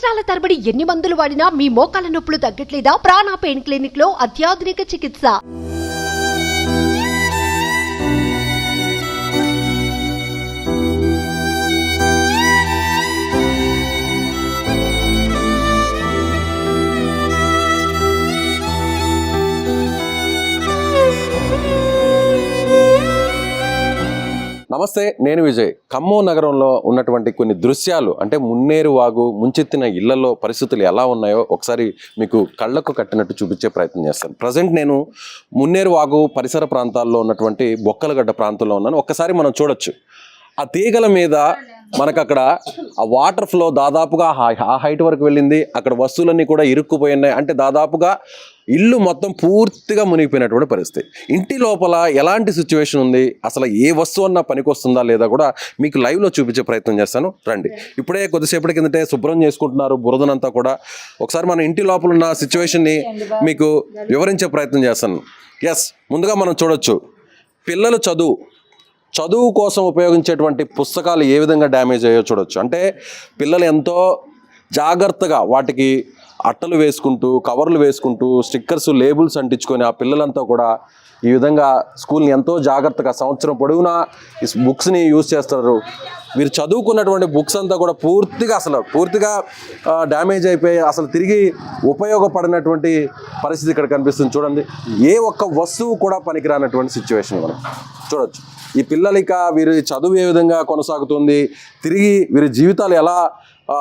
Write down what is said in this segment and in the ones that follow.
సంవత్సరాల తరబడి ఎన్ని మందులు వాడినా మీ మోకాల నొప్పులు తగ్గట్లేదా? ప్రాణ పెయిన్ క్లినిక్ లో అత్యాధునిక చికిత్స. నమస్తే, నేను విజయ్. ఖమ్మం నగరంలో ఉన్నటువంటి కొన్ని దృశ్యాలు, అంటే మున్నేరు వాగు ముంచెత్తిన ఇళ్లలో పరిస్థితులు ఎలా ఉన్నాయో ఒకసారి మీకు కళ్ళకు కట్టినట్టు చూపించే ప్రయత్నం చేస్తాను. ప్రజెంట్ నేను మున్నేరు వాగు పరిసర ప్రాంతాల్లో ఉన్నటువంటి బొక్కలగడ్డ ప్రాంతంలో ఉన్నాను. ఒక్కసారి మనం చూడొచ్చు, ఆ తీగల మీద మనకు అక్కడ ఆ వాటర్ ఫ్లో దాదాపుగా ఆ హైట్ వరకు వెళ్ళింది. అక్కడ వస్తువులన్నీ కూడా ఇరుక్కుపోయినాయి. అంటే దాదాపుగా ఇల్లు మొత్తం పూర్తిగా మునిగిపోయినటువంటి పరిస్థితి. ఇంటి లోపల ఎలాంటి సిచ్యువేషన్ ఉంది, అసలు ఏ వస్తువు అన్నా పనికొస్తుందా లేదా కూడా మీకు లైవ్లో చూపించే ప్రయత్నం చేస్తాను. రండి. ఇప్పుడే కొద్దిసేపటి కిందటే శుభ్రం చేసుకుంటున్నారు బురదనంతా కూడా. ఒకసారి మన ఇంటి లోపల ఉన్న సిచ్యువేషన్ని మీకు వివరించే ప్రయత్నం చేస్తాను. ముందుగా మనం చూడొచ్చు, పిల్లలు చదువు కోసం ఉపయోగించేటువంటి పుస్తకాలు ఏ విధంగా డ్యామేజ్ అయ్యో చూడొచ్చు. అంటే పిల్లలు ఎంతో జాగ్రత్తగా వాటికి అట్టలు వేసుకుంటూ, కవర్లు వేసుకుంటూ, స్టిక్కర్స్, లేబుల్స్ అంటించుకొని ఆ పిల్లలంతా కూడా ఈ విధంగా స్కూల్ని ఎంతో జాగ్రత్తగా సంవత్సరం పొడవునా ఈ బుక్స్ని యూజ్ చేస్తారు. వీరు చదువుకున్నటువంటి బుక్స్ అంతా కూడా పూర్తిగా డ్యామేజ్ అయిపోయి అసలు తిరిగి ఉపయోగపడినటువంటి పరిస్థితి ఇక్కడ కనిపిస్తుంది. చూడండి, ఏ ఒక్క వస్తువు కూడా పనికిరానటువంటి సిచ్యువేషన్ మనం చూడొచ్చు. ఈ పిల్లలిక వీరి చదువు ఏ విధంగా కొనసాగుతుంది, తిరిగి వీరి జీవితాలు ఎలా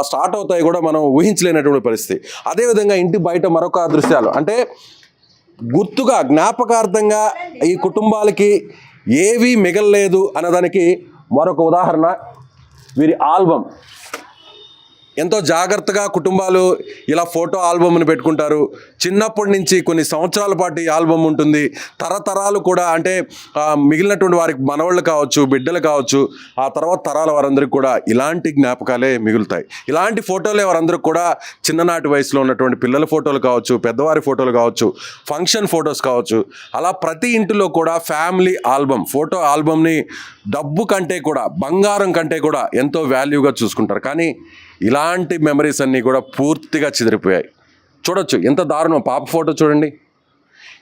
స్టార్ట్ అవుతాయి కూడా మనం ఊహించలేనటువంటి పరిస్థితి. అదేవిధంగా ఇంటి బయట మరొక దృశ్యాలు, అంటే గుర్తుగా జ్ఞాపకార్థంగా ఈ కుటుంబాలకి ఏవీ మిగలలేదు అన్నదానికి మరొక ఉదాహరణ వీరి ఆల్బమ్. ఎంతో జాగ్రత్తగా కుటుంబాలు ఇలా ఫోటో ఆల్బమ్ని పెట్టుకుంటారు. చిన్నప్పటి నుంచి కొన్ని సంవత్సరాల పాటు ఈ ఆల్బమ్ ఉంటుంది. తరతరాలు కూడా, అంటే మిగిలినటువంటి వారికి మనవాళ్ళు కావచ్చు, బిడ్డలు కావచ్చు, ఆ తర్వాత తరాల వారందరికీ కూడా ఇలాంటి జ్ఞాపకాలే మిగులుతాయి. ఇలాంటి ఫోటోలే వారందరికీ కూడా చిన్ననాటి వయసులో ఉన్నటువంటి పిల్లల ఫోటోలు కావచ్చు, పెద్దవారి ఫోటోలు కావచ్చు, ఫంక్షన్ ఫొటోస్ కావచ్చు, అలా ప్రతి ఇంటిలో కూడా ఫ్యామిలీ ఆల్బమ్, ఫోటో ఆల్బమ్ని డబ్బు కంటే కూడా, బంగారం కంటే కూడా ఎంతో వాల్యూగా చూసుకుంటారు. కానీ ఇలాంటి మెమరీస్ అన్నీ కూడా పూర్తిగా చెదిరిపోయాయి. చూడొచ్చు ఎంత దారుణం. పాప ఫోటో చూడండి.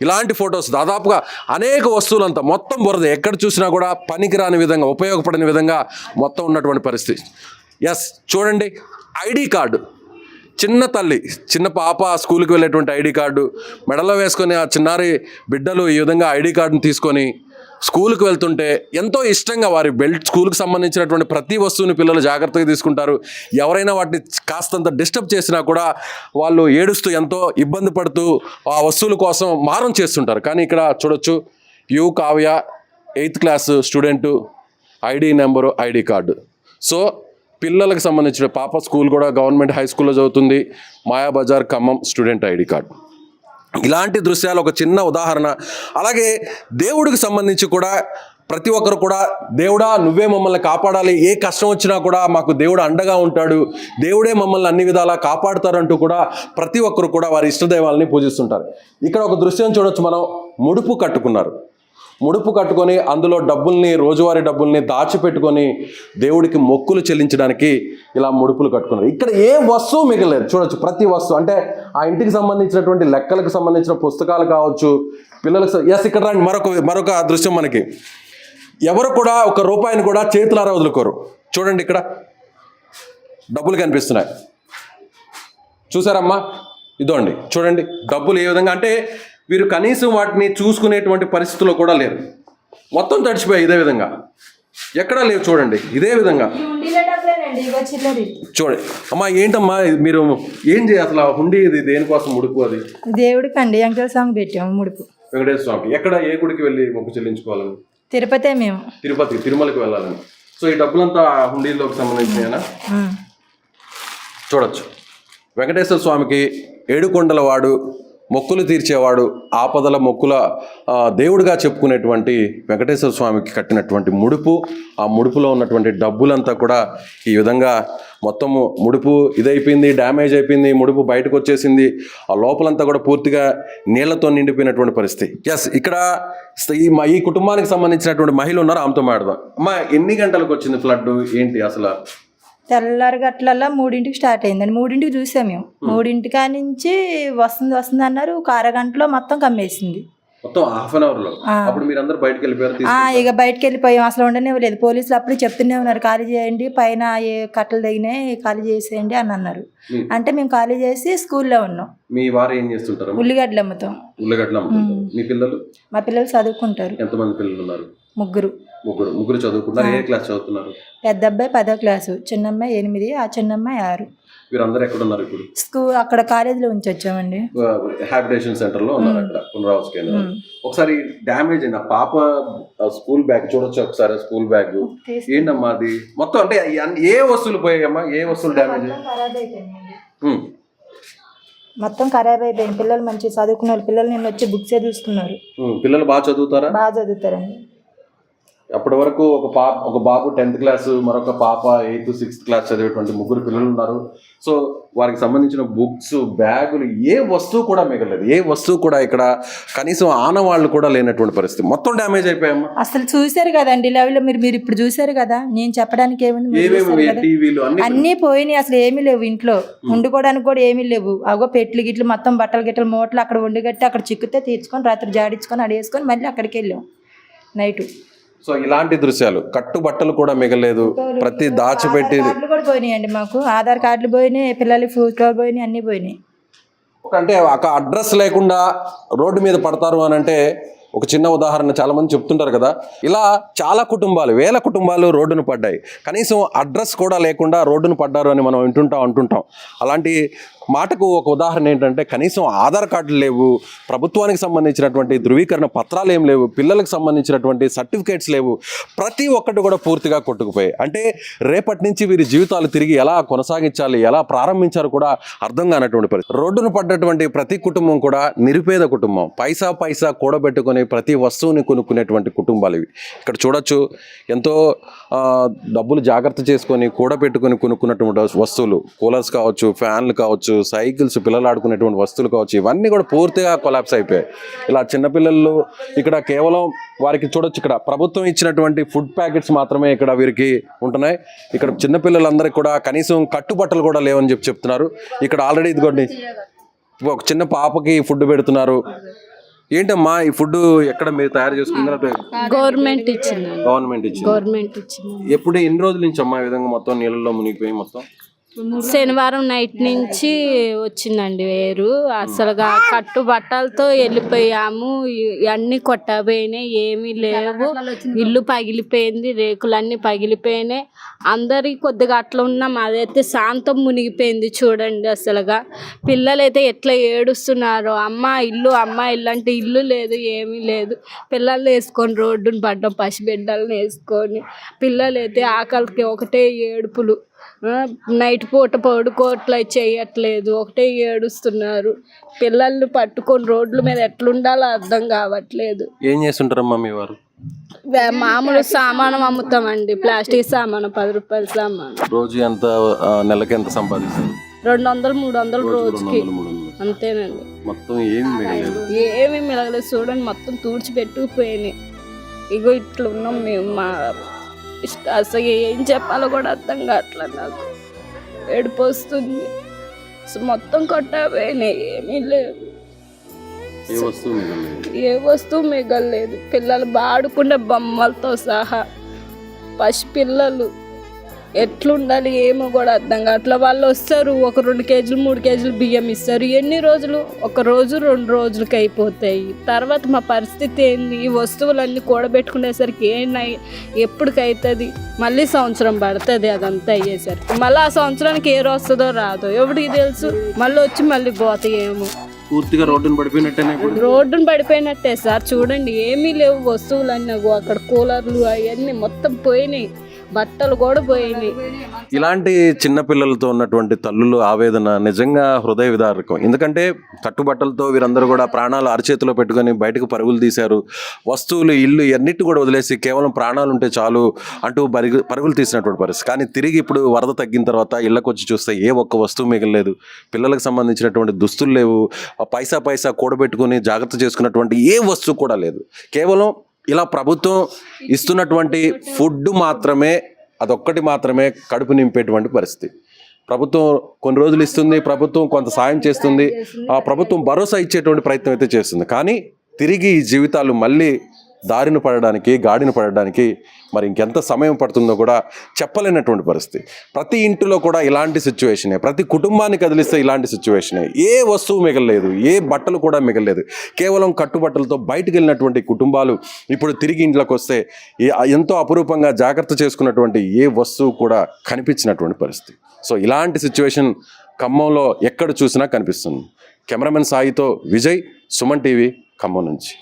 ఇలాంటి ఫొటోస్ దాదాపుగా అనేక వస్తువులంతా మొత్తం బురద, ఎక్కడ చూసినా కూడా పనికిరాని విధంగా, ఉపయోగపడని విధంగా మొత్తం ఉన్నటువంటి పరిస్థితి. చూడండి, ఐడి కార్డు, చిన్న పాప స్కూల్కి వెళ్ళేటువంటి ఐడి కార్డు మెడలో వేసుకొని ఆ చిన్నారి బిడ్డలు ఈ విధంగా ఐడి కార్డుని తీసుకొని స్కూల్కి వెళ్తుంటే ఎంతో ఇష్టంగా వారి స్కూల్కి సంబంధించినటువంటి ప్రతి వస్తువుని పిల్లలు జాగ్రత్తగా తీసుకుంటారు. ఎవరైనా వాటిని కాస్తంత డిస్టర్బ్ చేసినా కూడా వాళ్ళు ఏడుస్తూ ఎంతో ఇబ్బంది పడుతూ ఆ వస్తువుల కోసం మారం చేస్తుంటారు. కానీ ఇక్కడ చూడొచ్చు, you Kavya 8th class student, ID number, ID card. So పిల్లలకు సంబంధించిన పాప స్కూల్ కూడా గవర్నమెంట్ హై స్కూల్లో చదువుతుంది. Mayabazar Khammam student ID card. ఇలాంటి దృశ్యాలు ఒక చిన్న ఉదాహరణ. అలాగే దేవుడికి సంబంధించి కూడా ప్రతి ఒక్కరు కూడా, దేవుడా నువ్వే మమ్మల్ని కాపాడాలి, ఏ కష్టం వచ్చినా కూడా మాకు దేవుడు అండగా ఉంటాడు, దేవుడే మమ్మల్ని అన్ని విధాలా కాపాడుతారంటూ కూడా ప్రతి ఒక్కరు కూడా వారి ఇష్టదైవాలని పూజిస్తుంటారు. ఇక్కడ ఒక దృశ్యం చూడొచ్చు, మనం ముడుపు కట్టుకొని అందులో డబ్బుల్ని, రోజువారీ డబ్బుల్ని దాచిపెట్టుకొని దేవుడికి మొక్కులు చెల్లించడానికి ఇలా ముడుపులు కట్టుకున్నారు. ఇక్కడ ఏ వస్తువు మిగలేదు. చూడొచ్చు, ప్రతి వస్తువు, అంటే ఆ ఇంటికి సంబంధించినటువంటి లెక్కలకు సంబంధించిన పుస్తకాలు కావచ్చు, పిల్లలకు. ఇక్కడ రండి, మరొక దృశ్యం. మనకి ఎవరు కూడా ఒక రూపాయిని కూడా చేతులారా వదులుకోరు. చూడండి, ఇక్కడ డబ్బులు కనిపిస్తున్నాయి, చూసారమ్మా? ఇదోండి, చూడండి డబ్బులు ఏ విధంగా, అంటే వీరు కనీసం వాటిని చూసుకునేటువంటి పరిస్థితుల్లో కూడా లేరు. మొత్తం తడిచిపోయాయి ఇదే విధంగా, ఎక్కడా లేవు. చూడండి ఇదే విధంగా. చూడండి అమ్మా, ఏంటమ్మా మీరు ఏం చేయాలి అసలు? హుండీ ఇది దేనికోసం ముడుపు? అది దేవుడికి అండి, వెంకటేశ్వర స్వామికి పెట్టాము ముడుపు. వెంకటేశ్వర స్వామికి. ఎక్కడ, ఏ గుడికి వెళ్ళి మొక్కు చెల్లించుకోవాలని? తిరుపతి. మేము తిరుమలకి వెళ్ళాలని. సో ఈ డబ్బులంతా హుండీలోకి సంబంధించిననా? చూడొచ్చు, వెంకటేశ్వర స్వామికి ఏడుకొండల వాడు, మొక్కులు తీర్చేవాడు, ఆపదల మొక్కుల దేవుడిగా చెప్పుకునేటువంటి వెంకటేశ్వర స్వామికి కట్టినటువంటి ముడుపు. ఆ ముడుపులో ఉన్నటువంటి డబ్బులంతా కూడా ఈ విధంగా మొత్తము ముడుపు ఇదైపోయింది, డ్యామేజ్ అయిపోయింది, ముడుపు బయటకు వచ్చేసింది. ఆ లోపలంతా కూడా పూర్తిగా నీళ్లతో నిండిపోయినటువంటి పరిస్థితి. ఇక్కడ ఈ కుటుంబానికి సంబంధించినటువంటి మహిళ ఉన్నారు, ఆమెతో మాట్లాడదాం. అమ్మా, ఎన్ని గంటలకు వచ్చింది ఫ్లడ్? ఏంటి అసలు? తెల్లారి గట్లల్లా 3ంటికి స్టార్ట్ అయిందండి. 3ంటికి చూసాం మేము. 3ంటి కాడ నుంచి వస్తుంది అన్నారు. ఒక అరగంటలో మొత్తం కమ్మేసింది. మొత్తం హాఫ్ అన్ అవర్ లో. అప్పుడు మీరు అందరూ బయటకు వెళ్ళిపోయారు. ఇక బయటకు వెళ్ళిపోయాం. అసలు ఉండనివ్వలేదు. పోలీసులు అప్పుడు చెప్తూనే ఉన్నారు, ఖాళీ చేయండి, పైన ఏ కట్టలు తగినాయి ఖాళీ చేసేయండి అని అన్నారు. అంటే మేము ఖాళీ చేసి స్కూల్లో ఉన్నాం. మీ వారు ఏం చేస్తుంటారు? ఉల్లిగడ్డలు అమ్ముతాం. ఉల్లిగడ్డలు అమ్ముతుంటారు. మీ పిల్లలు? మా పిల్లలు చదువుకుంటారు. ఎంతమంది పిల్లలు ఉన్నారు? ముగ్గురు చదువుకుంటారు. ఏ క్లాస్ చదువుతున్నారు? పెద్ద అబ్బాయి 10వ క్లాసు, చిన్న అమ్మాయి 8, ఆ చిన్న అమ్మాయి 6. వీరందరూ ఎక్కడ ఉన్నారు ఇప్పుడు? స్కూల్ అక్కడ కాలేజీలో ఉంచి వచ్చామండి. హ్యాబిటేషన్ సెంటర్ లో ఉన్నారు అక్కడ పునరావాస కేంద్రం. ఒకసారి డ్యామేజ్ అయింది ఆ పాప స్కూల్ బ్యాగ్ చూడొచ్చు ఒకసారి. స్కూల్ బ్యాగ్ ఏంటమ్మా అది? మొత్తం అంటే ఏ వస్తువులు పోయాయమ్మా? ఏ వస్తువులు డ్యామేజ్? మొత్తం ఖరాబ్ అయిపోయింది. పిల్లలు మంచిగా చదువుకున్న వాళ్ళు పిల్లలు నిన్న వచ్చి బుక్సే చూస్తున్నారు. పిల్లలు బాగా చదువుతారా? బాగా చదువుతారండి. అప్పటి వరకు ఒక బాబు 10th క్లాస్, మరొక పాప 8th, 6th క్లాస్ చదివేటువంటి 3 పిల్లలు ఉన్నారు. సో వారికి సంబంధించిన బుక్స్, బ్యాగులు, ఏ వస్తువు కూడా మిగలేదు. ఏ వస్తువు కూడా ఇక్కడ కనీసం ఆనవాళ్ళు కూడా లేనటువంటి పరిస్థితి. మొత్తం డ్యామేజ్ అయిపోయామ్మా. అసలు చూశారు కదండి లెవెల్ మీరు ఇప్పుడు చూశారు కదా. నేను చెప్పడానికి ఏముంది, టీవీలు అన్నీ పోయినాయి. అసలు ఏమీ లేవు ఇంట్లో. వండుకోవడానికి కూడా ఏమీ లేవు. అగో పెట్లు గిట్లు మొత్తం బట్టలు గిట్టలు మూటలు అక్కడ వండుగట్టి అక్కడ చిక్కుతే తీర్చుకొని రాత్రి జాడించుకొని అడేసుకొని మళ్ళీ అక్కడికి వెళ్ళాం నైట్. సో ఇలాంటి దృశ్యాలు, కట్టుబట్టలు కూడా మిగలేదు, ప్రతి దాచిపెట్టి. కార్డులు కూడా పోయినాయండి మాకు. ఆధార్ కార్డులు పోయినాయి, పిల్లలు ఫోటోలు పోయినాయి, అన్నీ పోయినాయి. అంటే ఒక అడ్రస్ లేకుండా రోడ్డు మీద పడతారు అని అంటే ఒక చిన్న ఉదాహరణ చాలా మంది చెప్తుంటారు కదా. ఇలా చాలా కుటుంబాలు, వేల కుటుంబాలు రోడ్డును పడ్డాయి. కనీసం అడ్రస్ కూడా లేకుండా రోడ్డును పడ్డారు అని మనం అంటుంటాం. అలాంటి మాటకు ఒక ఉదాహరణ ఏంటంటే కనీసం ఆధార్ కార్డులు లేవు, ప్రభుత్వానికి సంబంధించినటువంటి ధృవీకరణ పత్రాలు ఏం లేవు, పిల్లలకు సంబంధించినటువంటి సర్టిఫికేట్స్ లేవు. ప్రతి ఒక్కటి కూడా పూర్తిగా కొట్టుకుపోయాయి. అంటే రేపటి నుంచి వీరి జీవితాలు తిరిగి ఎలా కొనసాగించాలి, ఎలా ప్రారంభించారు కూడా అర్థం కానటువంటి పరిస్థితి. రోడ్డును పడ్డటువంటి ప్రతి కుటుంబం కూడా నిరుపేద కుటుంబం. పైసా కూడబెట్టుకొని ప్రతి వస్తువుని కొనుక్కునేటువంటి కుటుంబాలు ఇవి. ఇక్కడ చూడొచ్చు, ఎంతో డబ్బులు జాగ్రత్త చేసుకొని కూడబెట్టుకొని కొనుక్కున్నటువంటి వస్తువులు, కూలర్స్ కావచ్చు, ఫ్యాన్లు కావచ్చు, సైకిల్స్, పిల్లలు ఆడుకునేటువంటి వస్తువులు కావచ్చు, ఇవన్నీ కూడా పూర్తిగా కొలాప్స్ అయిపోయాయి. ఇలా చిన్నపిల్లలు ఇక్కడ కేవలం వారికి చూడొచ్చు, ఇక్కడ ప్రభుత్వం ఇచ్చినటువంటి ఫుడ్ ప్యాకెట్స్ మాత్రమే ఇక్కడ వీరికి ఉంటున్నాయి. ఇక్కడ చిన్నపిల్లలందరికీ కూడా కనీసం కట్టుబట్టలు కూడా లేవని చెప్తున్నారు. ఇక్కడ ఆల్రెడీ ఇదిగోండి ఒక చిన్న పాపకి ఫుడ్ పెడుతున్నారు. ఏంటమ్మా ఈ ఫుడ్ ఎక్కడ మీరు తయారు చేసుకున్నారా? గవర్నమెంట్ ఇచ్చింది. గవర్నమెంట్ ఇచ్చింది. ఎప్పుడు ఎన్ని రోజుల నుంచి అమ్మా ఈ విధంగా మొత్తం నీళ్ళలో మునిగిపోయి? మొత్తం శనివారం నైట్ నుంచి వచ్చిందండి వేరు. అసలుగా కట్టు బట్టలతో వెళ్ళిపోయాము. అన్నీ కొట్టబోయినాయి, ఏమీ లేవు. ఇల్లు పగిలిపోయింది, రేకులన్నీ పగిలిపోయినాయి. అందరికి కొద్దిగా అట్లా ఉన్నాం. అదైతే శాంతం మునిగిపోయింది చూడండి. అసలుగా పిల్లలైతే ఎట్లా ఏడుస్తున్నారు, అమ్మ ఇల్లు అంటే ఇల్లు లేదు, ఏమీ లేదు. పిల్లల్ని వేసుకొని రోడ్డును పడ్డాం, పసిబిడ్డలను వేసుకొని. పిల్లలైతే ఆకలికి ఒకటే ఏడుపులు. నైట్ పూట పడుకోవట్లే, చేయట్లేదు, ఒకటే ఏడుస్తున్నారు. పిల్లల్ని పట్టుకొని రోడ్ల మీద ఎట్లుండాలో అర్థం కావట్లేదు. ఏం చేస్తుంటారమ్మా మీ వారు? మామూలు సామానం అమ్ముతామండి, ప్లాస్టిక్ సామాను, 10 రూపాయల సామాను. రోజు ఎంత, నెలకి ఎంత సంపాదిస్తారు? 200-300 రోజుకి, అంతేనండి. మొత్తం ఏమి మిగలేదు చూడండి. మొత్తం తుడిచిపెట్టుకుపోయినాయి. ఇగో ఇట్లా ఉన్నాం మేము. మా అసలు ఏం చెప్పాలో కూడా అర్థం కావట్లేదు. నాకు ఏడుపు వస్తుంది. మొత్తం కొట్టపోయినాయి, ఏమీ లేవు. ఏ వస్తువు మిగలలేదు. పిల్లలు ఆడుకునే బొమ్మలతో సహా పసిపిల్లలు ఎట్లుండాలి ఏమో కూడా అర్థం కావట్లేదు. వాళ్ళు వస్తారు, ఒక 2 కేజీలు 3 కేజీలు బియ్యం ఇస్తారు. ఎన్ని రోజులు? 1 రోజు 2 రోజులకి అయిపోతాయి. తర్వాత మా పరిస్థితి ఏంది? ఈ వస్తువులన్నీ కూడబెట్టుకునేసరికి ఎప్పటికైతుంది? మళ్ళీ సంవత్సరం పడుతుంది అదంతా అయ్యేసరికి. మళ్ళీ ఆ సంవత్సరానికి ఏ రోజు వస్తుందో రాదో ఎవరికి తెలుసు. మళ్ళీ వచ్చి మళ్ళీ పోతాయేమో. పూర్తిగా రోడ్డును పడిపోయినట్టే సార్. చూడండి, ఏమీ లేవు వస్తువులన్నీ. అక్కడ కూలర్లు అవన్నీ మొత్తం పోయినాయి, బట్టలు కూడా పోయినాయి. ఇలాంటి చిన్నపిల్లలతో ఉన్నటువంటి తల్లులు ఆవేదన నిజంగా హృదయ విదారకం. ఎందుకంటే కట్టుబట్టలతో వీరందరూ కూడా ప్రాణాలు అరచేతిలో పెట్టుకొని బయటకు పరుగులు తీశారు. వస్తువులు, ఇల్లు అన్నిటి కూడా వదిలేసి కేవలం ప్రాణాలు ఉంటే చాలు అంటూ పరుగులు తీసినటువంటి పరిస్థితి. కానీ తిరిగి ఇప్పుడు వరద తగ్గిన తర్వాత ఇళ్ళకు వచ్చి చూస్తే ఏ ఒక్క వస్తువు మిగలలేదు. పిల్లలకు సంబంధించినటువంటి దుస్తులు లేవు. పైసా కూడబెట్టుకుని జాగ్రత్త చేసుకున్నటువంటి ఏ వస్తువు కూడా లేదు. కేవలం ఇలా ప్రభుత్వం ఇస్తున్నటువంటి ఫుడ్ మాత్రమే అదొక్కటి మాత్రమే కడుపు నింపేటువంటి పరిస్థితి. ప్రభుత్వం కొన్ని రోజులు ఇస్తుంది, ప్రభుత్వం కొంత సాయం చేస్తుంది, ఆ ప్రభుత్వం భరోసా ఇచ్చేటువంటి ప్రయత్నం అయితే చేస్తుంది. కానీ తిరిగి ఈ జీవితాలు మళ్ళీ దారిన పడడానికి, గాడిన పడడానికి మరి ఇంకెంత సమయం పడుతుందో కూడా చెప్పలేనటువంటి పరిస్థితి. ప్రతి ఇంటిలో కూడా ఇలాంటి సిచ్యువేషనే, ప్రతి కుటుంబాన్ని కదిలిస్తే ఇలాంటి సిచ్యువేషనే. ఏ వస్తువు మిగలలేదు, ఏ బట్టలు కూడా మిగలలేదు. కేవలం కట్టుబట్టలతో బయటకు వెళ్ళినటువంటి కుటుంబాలు ఇప్పుడు తిరిగి ఇంట్లోకి వస్తే ఎంతో అపురూపంగా జాగ్రత్త చేసుకున్నటువంటి ఏ వస్తువు కూడా కనిపించినటువంటి పరిస్థితి. సో ఇలాంటి సిచ్యువేషన్ ఖమ్మంలో ఎక్కడ చూసినా కనిపిస్తుంది. కెమెరామెన్ సాయితో విజయ్, సుమన్ టీవీ, ఖమ్మం నుంచి.